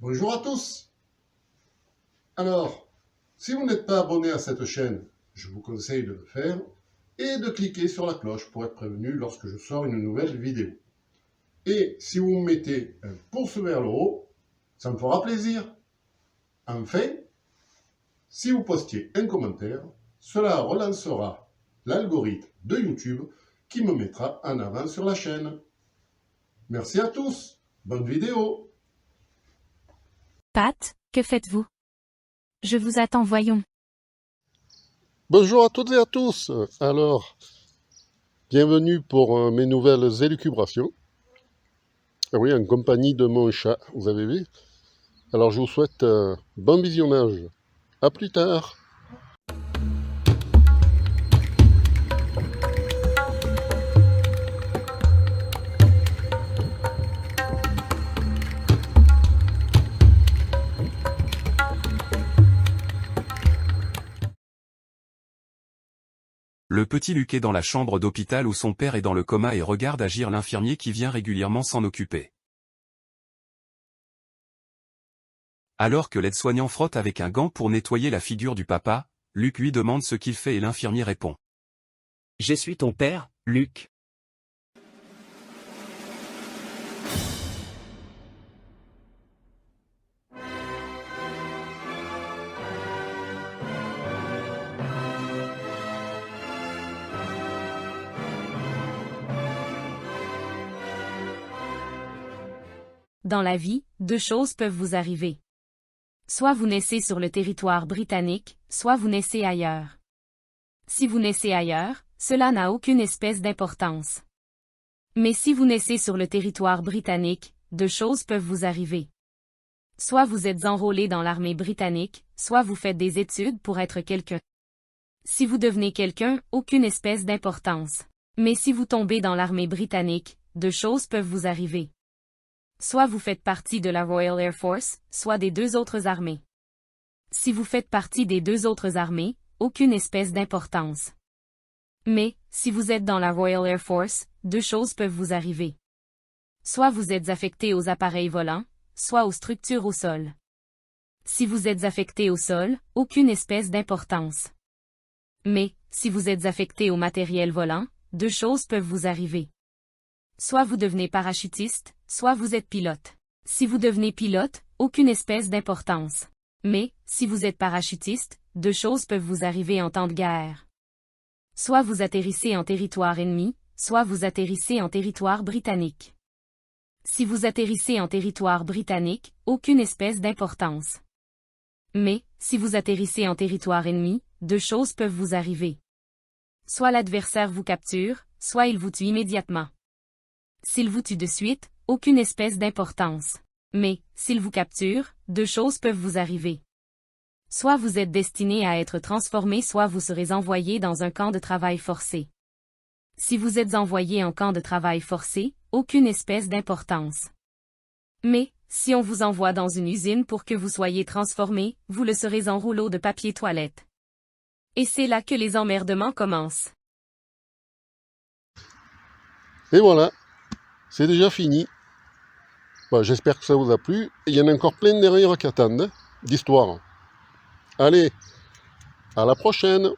Bonjour à tous. Alors, si vous n'êtes pas abonné à cette chaîne, je vous conseille de le faire et de cliquer sur la cloche pour être prévenu lorsque je sors une nouvelle vidéo. Et si vous me mettez un pouce vers le haut, ça me fera plaisir. Enfin, si vous postiez un commentaire, cela relancera l'algorithme de YouTube qui me mettra en avant sur la chaîne. Merci à tous. Bonne vidéo. Pat, que faites-vous? Je vous attends, voyons. Bonjour à toutes et à tous. Alors, bienvenue pour mes nouvelles élucubrations. Ah oui, en compagnie de mon chat, vous avez vu. Alors, je vous souhaite bon visionnage. À plus tard. Le petit Luc est dans la chambre d'hôpital où son père est dans le coma et regarde agir l'infirmier qui vient régulièrement s'en occuper. Alors que l'aide-soignant frotte avec un gant pour nettoyer la figure du papa, Luc lui demande ce qu'il fait et l'infirmier répond. Je suis ton père, Luc. Dans la vie, deux choses peuvent vous arriver. Soit vous naissez sur le territoire britannique, soit vous naissez ailleurs. Si vous naissez ailleurs, cela n'a aucune espèce d'importance. Mais si vous naissez sur le territoire britannique, deux choses peuvent vous arriver. Soit vous êtes enrôlé dans l'armée britannique, soit vous faites des études pour être quelqu'un. Si vous devenez quelqu'un, aucune espèce d'importance. Mais si vous tombez dans l'armée britannique, deux choses peuvent vous arriver. Soit vous faites partie de la Royal Air Force, soit des deux autres armées. Si vous faites partie des deux autres armées, aucune espèce d'importance. Mais, si vous êtes dans la Royal Air Force, deux choses peuvent vous arriver. Soit vous êtes affecté aux appareils volants, soit aux structures au sol. Si vous êtes affecté au sol, aucune espèce d'importance. Mais, si vous êtes affecté au matériel volant, deux choses peuvent vous arriver. Soit vous devenez parachutiste, soit vous êtes pilote. Si vous devenez pilote, aucune espèce d'importance. Mais, si vous êtes parachutiste, deux choses peuvent vous arriver en temps de guerre. Soit vous atterrissez en territoire ennemi, soit vous atterrissez en territoire britannique. Si vous atterrissez en territoire britannique, aucune espèce d'importance. Mais, si vous atterrissez en territoire ennemi, deux choses peuvent vous arriver. Soit l'adversaire vous capture, soit il vous tue immédiatement. S'il vous tue de suite, aucune espèce d'importance. Mais, s'il vous capture, deux choses peuvent vous arriver. Soit vous êtes destiné à être transformé, soit vous serez envoyé dans un camp de travail forcé. Si vous êtes envoyé en camp de travail forcé, aucune espèce d'importance. Mais, si on vous envoie dans une usine pour que vous soyez transformé, vous le serez en rouleau de papier toilette. Et c'est là que les emmerdements commencent. Et voilà, c'est déjà fini. Bon, j'espère que ça vous a plu. Il y en a encore plein derrière qui attendent, d'histoires. Allez, à la prochaine!